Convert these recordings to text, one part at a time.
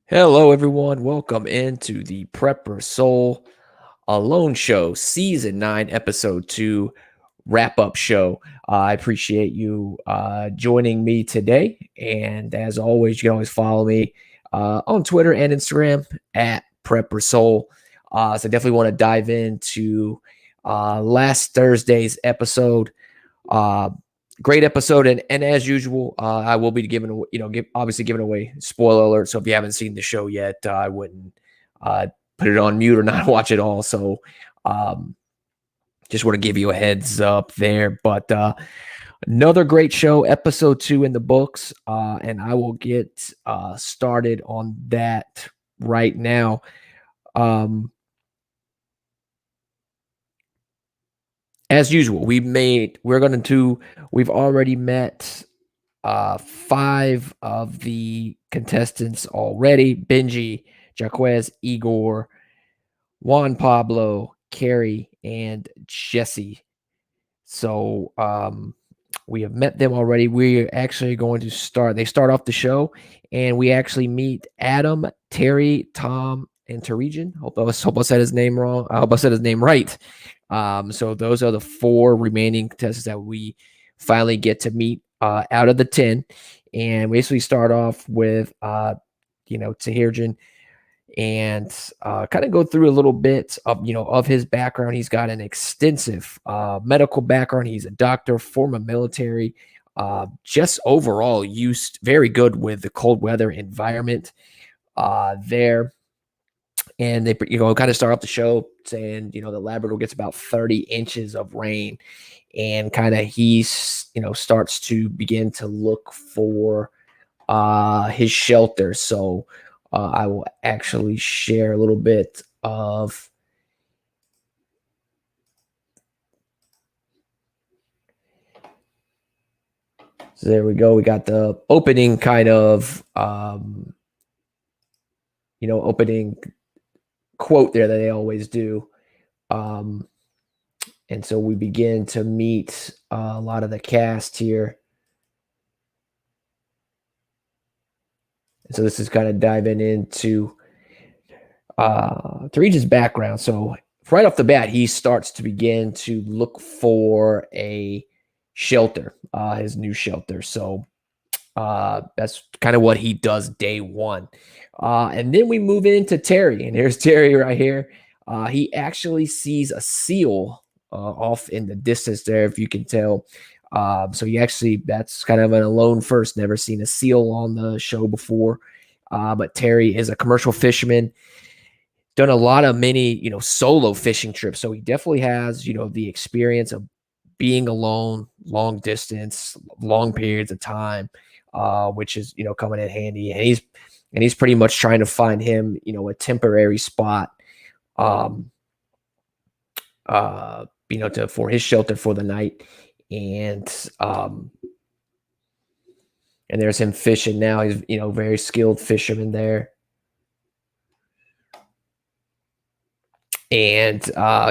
Hello, everyone. Welcome into the Prepper Soul Alone Show, Season 9, Episode 2 wrap up show. I appreciate you joining me today. And as always, you can always follow me on Twitter and Instagram at Prepper Soul. So I definitely want to dive into last Thursday's episode. Uh, Great episode, and as usual, I will be giving obviously giving away spoiler alert. So if you haven't seen the show yet, I wouldn't put it on mute or not watch it all. So um, just want to give you a heads up there. But another great show, episode 2 in the books, and I will get started on that right now. As usual, we've already met 5 of the contestants already: Benji, Jaquez, Igor, Juan Pablo, Carrie, and Jesse. So we have met them already. We're actually going to they start off the show, and we actually meet Adam, Terry, Tom, and Terrigen. Hope I said his name wrong. I hope I said his name right. So those are the 4 remaining contestants that we finally get to meet out of the 10. And we basically start off with Tahirjan, and kind of go through a little bit of his background. He's got an extensive medical background. He's a doctor, former military, just overall used very good with the cold weather environment there. And they kind of start off the show saying the Labrador gets about 30 inches of rain, and kind of starts to begin to look for his shelter. So I will actually share a little bit of so there we go. We got the opening kind of opening quote there that they always do. And so we begin to meet a lot of the cast here. So this is kind of diving into Tariq's background. So right off the bat, he starts to begin to look for a shelter, his new shelter. So that's kind of what he does day one. And then we move into Terry, and here's Terry right here. He actually sees a seal off in the distance there, if you can tell. So that's kind of an alone first, never seen a seal on the show before. But Terry is a commercial fisherman, done a lot of many, solo fishing trips. So he definitely has, the experience of being alone, long distance, long periods of time, which is, coming in handy. And he's pretty much trying to find him, a temporary spot, for his shelter for the night. And there's him fishing now. He's, very skilled fisherman there. And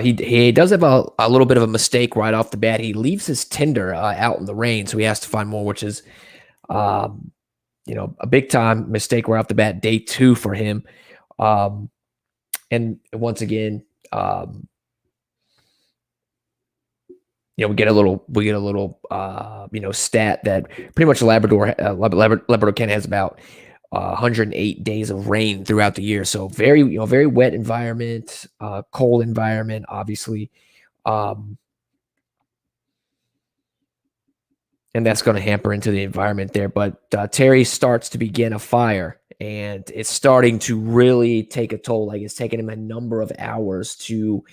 he does have a little bit of a mistake right off the bat. He leaves his tinder out in the rain, so he has to find more, which is, a big time mistake right off the bat. Day 2 for him, and once again, we get a little stat that pretty much Labrador Kent has about 108 days of rain throughout the year. So very wet environment, cold environment, obviously. And that's going to hamper into the environment there. But Terry starts to begin a fire, and it's starting to really take a toll. Like, it's taking him a number of hours to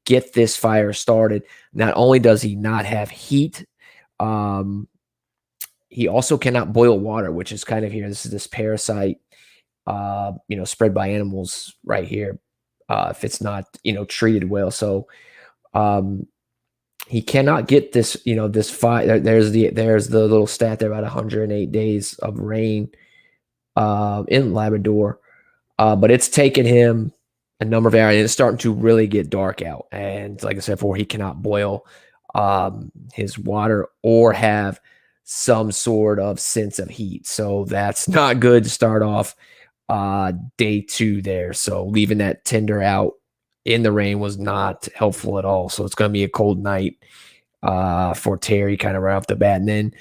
get this fire started. Not only does he not have heat, he also cannot boil water, which is kind of here. This is this parasite, spread by animals right here, if it's not, treated well. So he cannot get this, this fire. There's the little stat there about 108 days of rain in Labrador. But it's taken him a number of hours, and it's starting to really get dark out. And like I said before, he cannot boil his water or have some sort of sense of heat. So that's not good to start off. day 2 there. So leaving that tinder out in the rain was not helpful at all. So it's going to be a cold night for Terry kind of right off the bat. And then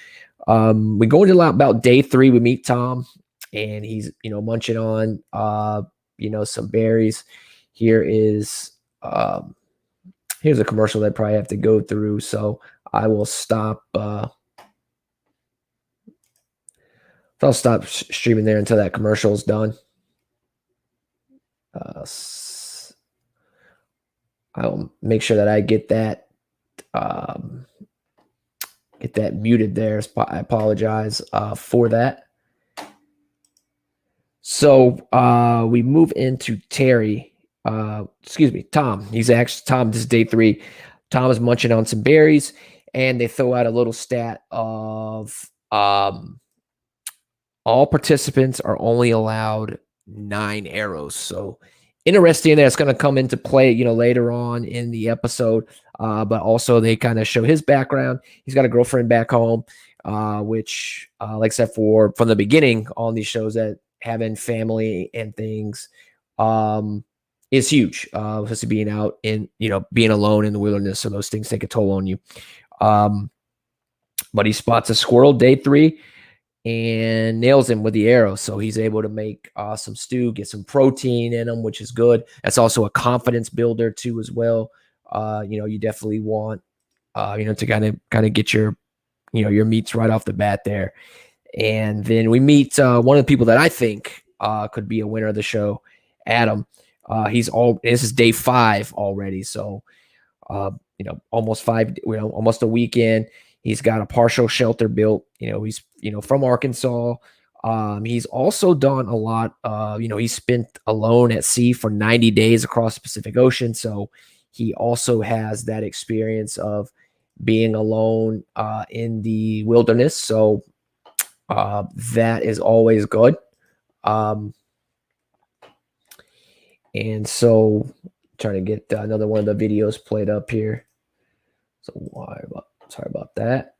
we go into about day 3. We meet Tom, and he's munching on some berries. Here is here's a commercial that I probably have to go through. So I will stop. I'll stop streaming there until that commercial is done. I'll make sure that I get that muted there. I apologize for that. So we move into Terry. Excuse me, Tom. Tom. This is day 3. Tom is munching on some berries, and they throw out a little stat of all participants are only allowed 9 arrows. So interesting that it's going to come into play, later on in the episode. But also they kind of show his background. He's got a girlfriend back home, which, like I said, from the beginning on these shows, that having family and things is huge. Especially being out in, being alone in the wilderness. So those things take a toll on you. But he spots a squirrel day 3 and nails him with the arrow. So he's able to make some stew, get some protein in him, which is good. That's also a confidence builder too, as well. You definitely want, to kind of get your, your meats right off the bat there. And then we meet one of the people that I think could be a winner of the show, Adam. This is day 5 already. So, almost almost a weekend. He's got a partial shelter built. He's from Arkansas. He's also done a lot. He's spent alone at sea for 90 days across the Pacific Ocean. So he also has that experience of being alone in the wilderness. So that is always good. And so trying to get another one of the videos played up here. So sorry about that.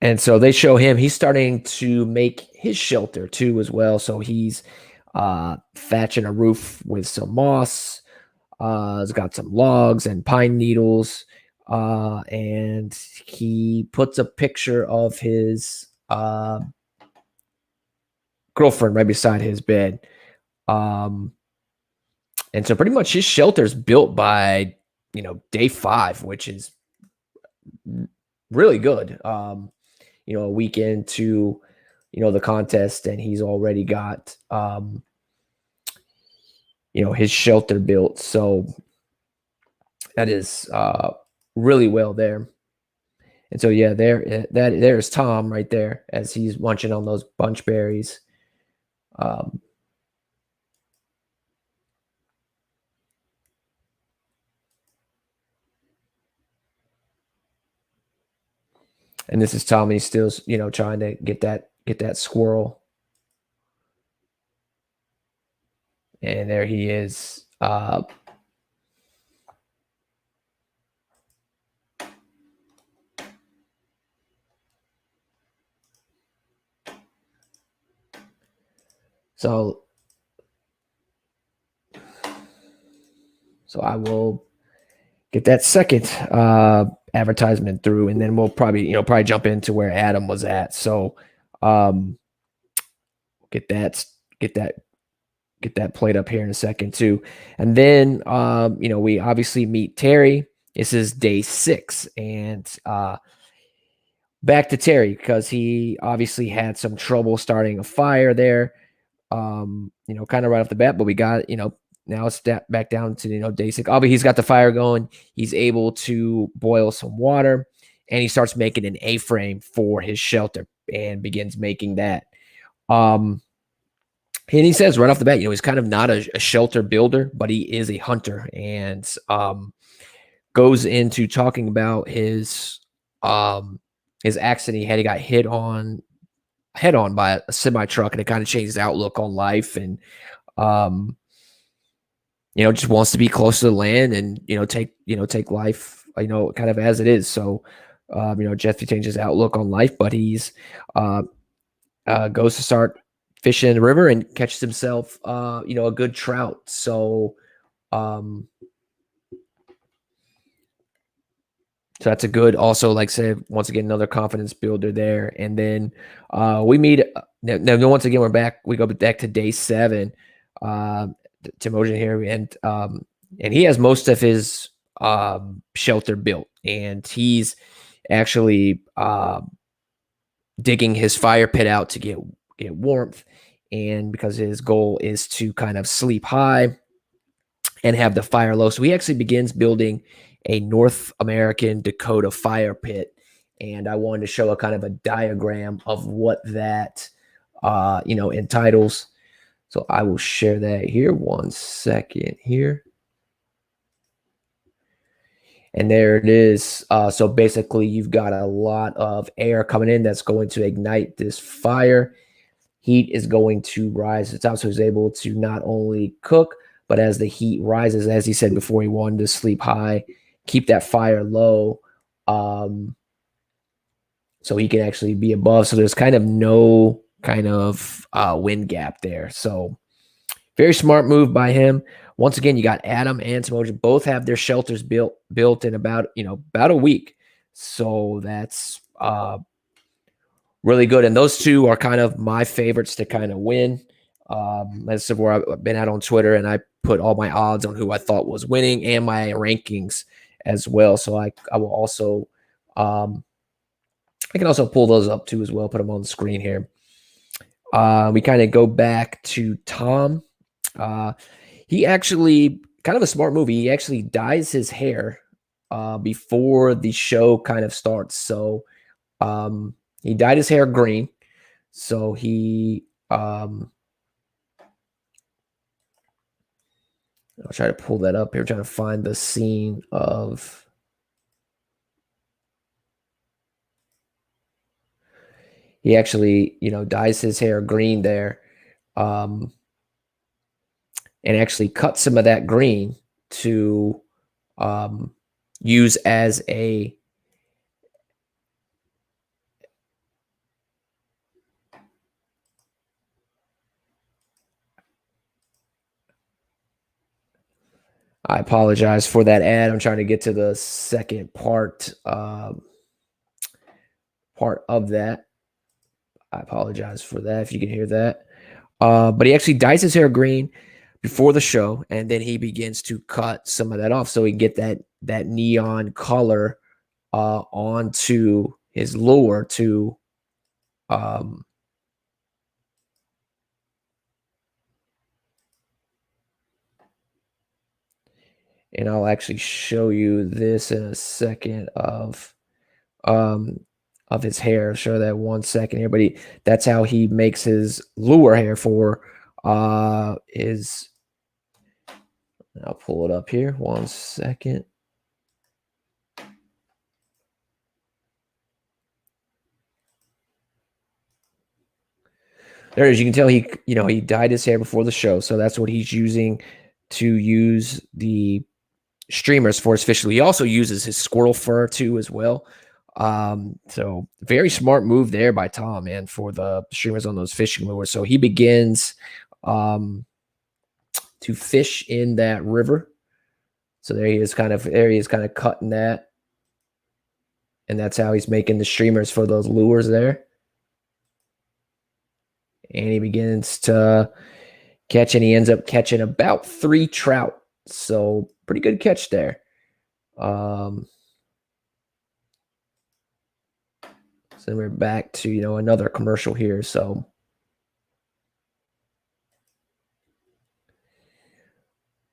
And so they show him, he's starting to make his shelter too as well. So he's thatching a roof with some moss. He's got some logs and pine needles. And he puts a picture of his girlfriend right beside his bed. And so pretty much his shelter is built by, day 5, which is really good. A week into, the contest, and he's already got, his shelter built. So that is really well there. And so, yeah, there's Tom right there as he's munching on those bunch berries. And this is Tom. He's still, trying to get that squirrel. And there he is. So I will get that second advertisement through, and then we'll probably jump into where Adam was at. So get that played up here in a second too. And then we obviously meet Terry. This is day 6, and back to Terry, because he obviously had some trouble starting a fire there. Kind of right off the bat, but we got, now it's back down to, day 6. Obviously, he's got the fire going. He's able to boil some water, and he starts making an A-frame for his shelter and begins making that. And he says right off the bat, he's kind of not a shelter builder, but he is a hunter, and goes into talking about his accident he had. He got hit on head-on by a semi truck, and it kind of changed his outlook on life. And just wants to be close to the land and take life kind of as it is. So Jesse changed his outlook on life, but he's uh, goes to start fishing in the river and catches himself a good trout. So um, so that's a good, also, like I said, once again, another confidence builder there. And then we meet, now, once again, we go back to day 7, Timojin here, and he has most of his shelter built, and he's actually digging his fire pit out to get warmth, and because his goal is to kind of sleep high and have the fire low. So he actually begins building a North American Dakota fire pit. And I wanted to show a kind of a diagram of what that, entitles. So I will share that here. 1 second here. And there it is. So basically, you've got a lot of air coming in that's going to ignite this fire. Heat is going to rise to the top, so he's able to not only cook, but as the heat rises, as he said before, he wanted to sleep high, keep that fire low, so he can actually be above. So there's kind of no kind of wind gap there. So very smart move by him. Once again, you got Adam and Timojin both have their shelters built in about a week. So that's really good. And those two are kind of my favorites to kind of win. That's where I've been at on Twitter, and I put all my odds on who I thought was winning and my rankings as well. So I will also, I can also pull those up too as well, put them on the screen here. We kind of go back to Tom. He actually, kind of a smart movie, he actually dyes his hair before the show kind of starts. So he dyed his hair green. So he, I'll try to pull that up here, trying to find the scene of. He actually, dyes his hair green there, and actually cuts some of that green to use as a. I apologize for that ad. I'm trying to get to the second part of that. I apologize for that if you can hear that. But he actually dyes his hair green before the show, and then he begins to cut some of that off so he can get that neon color onto his lure to and I'll actually show you this in a second of his hair. I'll show that 1 second here, but that's how he makes his lure hair for his. I'll pull it up here 1 second. There it is. You can tell he dyed his hair before the show, so that's what he's using to use the streamers for his fish. He also uses his squirrel fur too as well. So very smart move there by Tom, man, for the streamers on those fishing lures. So he begins to fish in that river. So there he is kind of cutting that. And that's how he's making the streamers for those lures there. And he begins to catch, and he ends up catching about 3 trout. So pretty good catch there. So we're back to, another commercial here. So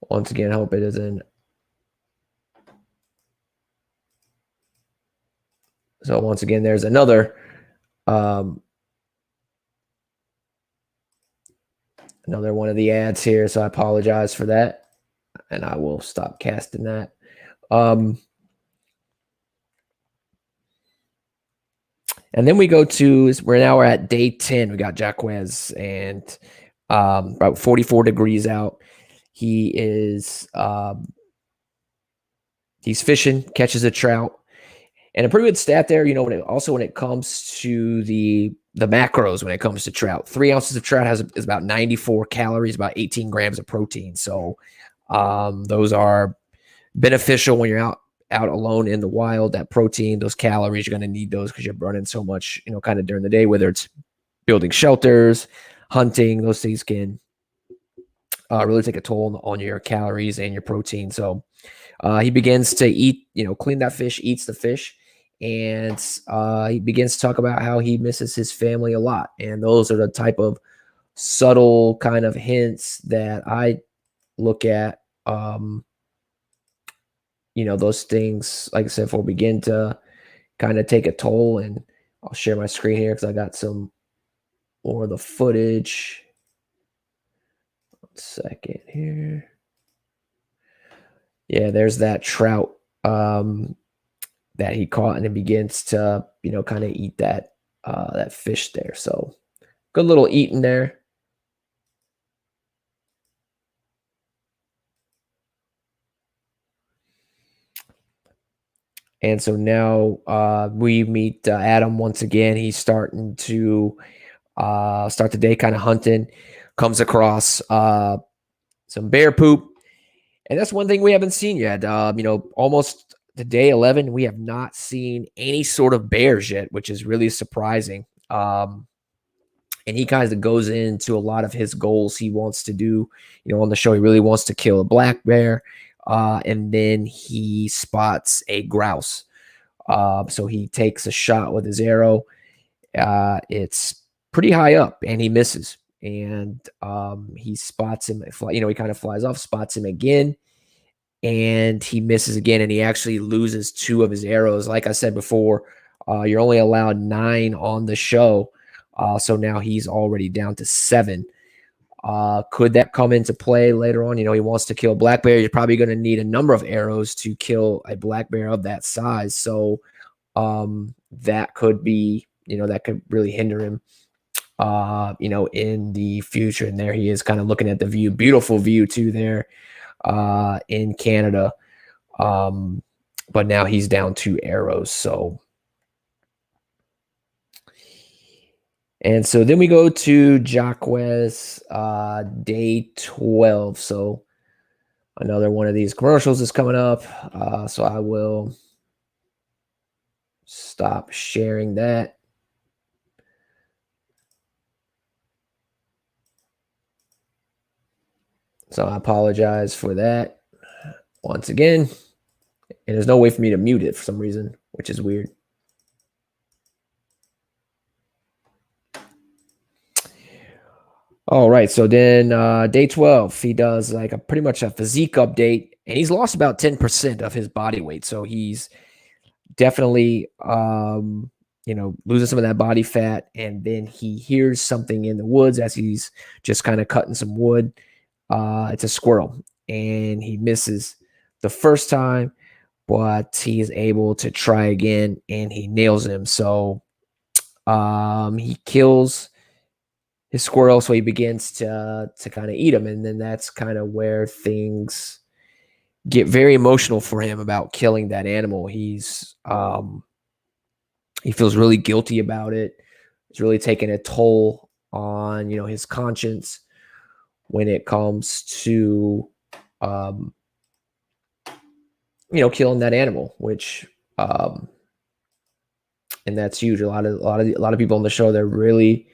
once again, I hope it isn't. So once again, there's another one of the ads here. So I apologize for that, and I will stop casting that. And then we're at day 10. We got Jaquez, and about 44 degrees out. He is he's fishing, catches a trout, and a pretty good stat there. You know, when it comes to the macros, when it comes to trout, 3 ounces of trout is about 94 calories, about 18 grams of protein. So those are beneficial when you're out alone in the wild. That protein, those calories, you're going to need those because you're burning so much, you know, kind of during the day, whether it's building shelters, hunting. Those things can really take a toll on your calories and your protein. So he begins to eat, you know, clean that fish, eats the fish, and he begins to talk about how he misses his family a lot. And those are the type of subtle kind of hints that I look at. You know, those things, like I said, will begin to kind of take a toll. And I'll share my screen here because I got some more of the footage. 1 second here. Yeah, there's that trout that he caught, and it begins to, you know, kind of eat that fish there. So good little eating there. And so now we meet Adam once again. He's starting to start the day kind of hunting, comes across some bear poop. And that's one thing we haven't seen yet. You know, almost to day 11, we have not seen any sort of bears yet, which is really surprising. And he kind of goes into a lot of his goals he wants to do. You know, on the show, he really wants to kill a black bear. And then he spots a grouse. So he takes a shot with his arrow. It's pretty high up, and he misses. And he spots him. You know, he kind of flies off, spots him again, and he misses again. And he actually loses 2 of his arrows. Like I said before, you're only allowed 9 on the show. So now he's already down to 7. Could that come into play later on? You know, he wants to kill a black bear. You're probably going to need a number of arrows to kill a black bear of that size. So that could be, you know, that could really hinder him, you know, in the future. And there he is kind of looking at the view, beautiful view too there in Canada. But now he's down 2 arrows. So, and so then we go to Jaquez, day 12. So another one of these commercials is coming up. So I will stop sharing that. So I apologize for that once again. And there's no way for me to mute it for some reason, which is weird. All right. So then day 12, he does like pretty much a physique update, and he's lost about 10% of his body weight. So he's definitely, you know, losing some of that body fat. And then he hears something in the woods as he's just kind of cutting some wood. It's a squirrel, and he misses the first time, but he is able to try again, and he nails him. So he kills his squirrel, so he begins to kind of eat him, and then that's kind of where things get very emotional for him about killing that animal. He feels really guilty about it. It's really taking a toll on, you know, his conscience when it comes to you know, killing that animal, which and that's huge. A lot of people on the show, they're really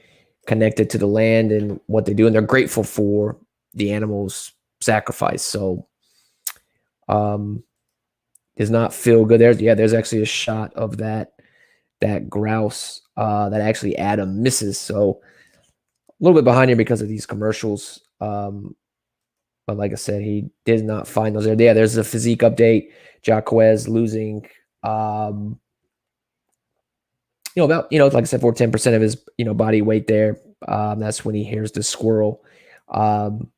connected to the land and what they do, and they're grateful for the animals sacrifice. So does not feel good. There's actually a shot of that grouse that actually Adam misses. So a little bit behind here because of these commercials. But like I said, he did not find those there. Yeah, there's a physique update. Jaquez losing you know, about, you know, like I said, for 10% of his, you know, body weight there. That's when he hears the squirrel. So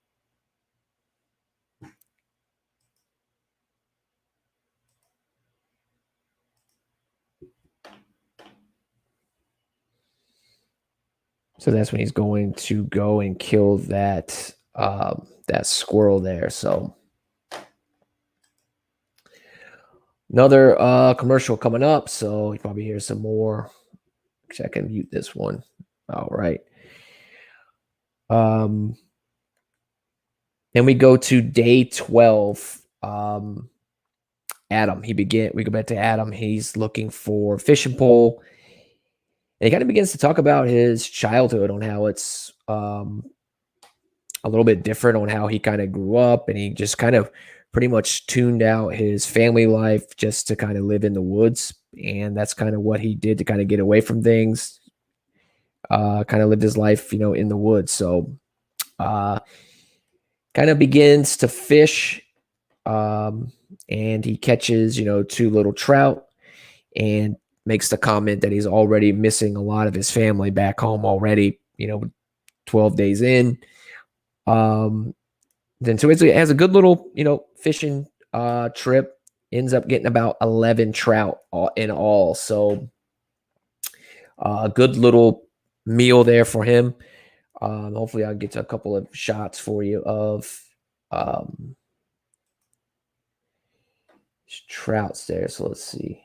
that's when he's going to go and kill that that squirrel there. So another commercial coming up. So you probably hear some more. Actually, I can mute this one. All right. Then we go to day 12. Adam, we go back to Adam. He's looking for fishing pole. And he kind of begins to talk about his childhood on how it's a little bit different on how he kind of grew up. And he just kind of pretty much tuned out his family life just to kind of live in the woods. And that's kind of what he did to kind of get away from things, kind of lived his life, in the woods. So, kind of begins to fish, and he catches, two little trout and makes the comment that he's already missing a lot of his family back home already, 12 days in. Then so it has a good little, fishing trip. Ends up getting about 11 trout in all. So a good little meal there for him. Hopefully I'll get to a couple of shots for you of trouts there. So let's see.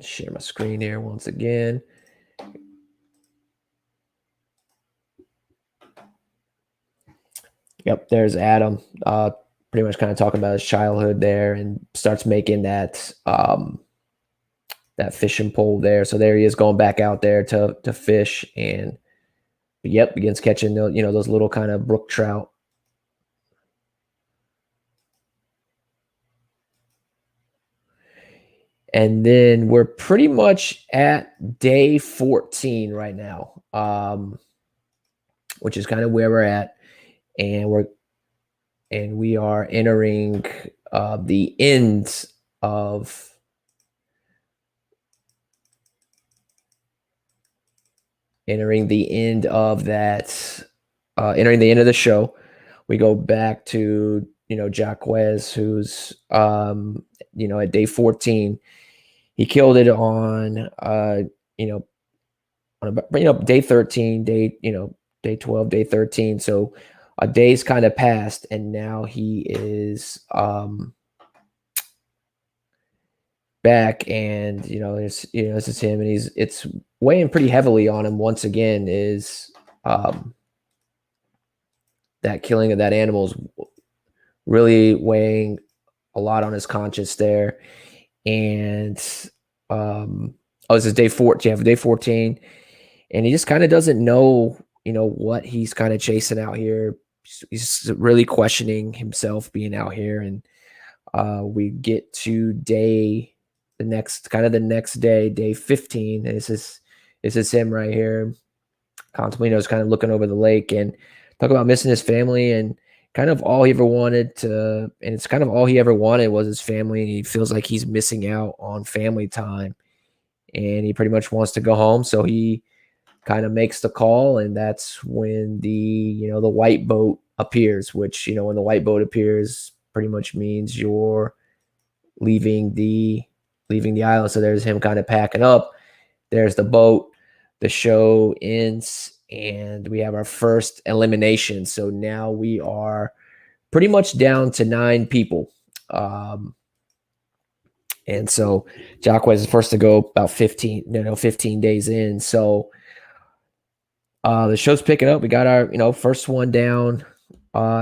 Share my screen here once again. Yep, there's Adam. Pretty much kind of talking about his childhood there, and starts making that that fishing pole there. So there he is going back out there to fish, and yep, begins catching those little kind of brook trout. And then we're pretty much at day 14 right now, which is kind of where we're at, and we are entering the end of that, entering the end of the show. We go back to Jaquez, who's at day 14. He killed it on day 13, day 12, day 13. So a day's kind of passed, and now he is back, and this is him, and it's weighing pretty heavily on him once again. Is that killing of that animal is really weighing a lot on his conscience there. And this is day 14. You have day 14, and he just kind of doesn't know, what he's kind of chasing out here. He's really questioning himself being out here, and we get to the next day, day 15. And this is him right here. Contemplino's kind of looking over the lake and talk about missing his family, and kind of all he ever wanted to, and it's kind of all he ever wanted was his family. And he feels like he's missing out on family time, and he pretty much wants to go home. So he kind of makes the call, and that's when the white boat appears, which, when the white boat appears, pretty much means you're leaving the island. So there's him kind of packing up. There's the boat. The show ends, and we have our first elimination. So now we are pretty much down to 9 people. And so Jaquez is first to go about 15 days in. So the show's picking up. We got our, first one down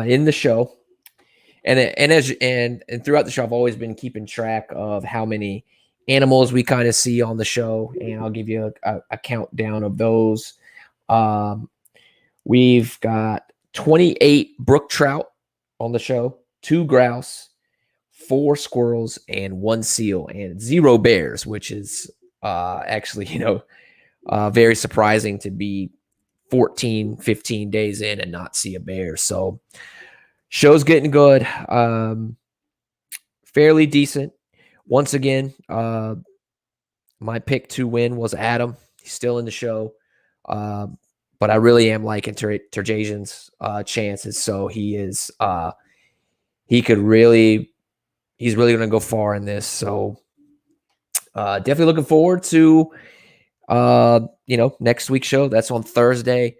in the show. And throughout the show, I've always been keeping track of how many animals we kind of see on the show, and I'll give you a countdown of those. We've got 28 brook trout on the show, 2 grouse, 4 squirrels, and 1 seal, and 0 bears, which is actually, very surprising to be 14, 15 days in and not see a bear. So show's getting good. Fairly decent. Once again, my pick to win was Adam. He's still in the show. but I really am liking Terjasian's chances. So he could really, he's really going to go far in this. So definitely looking forward to next week's show. That's on Thursday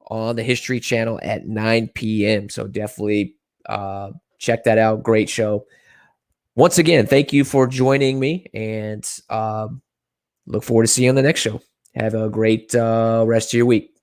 on the History Channel at 9 p.m. So definitely check that out. Great show. Once again, thank you for joining me, and look forward to seeing you on the next show. Have a great rest of your week.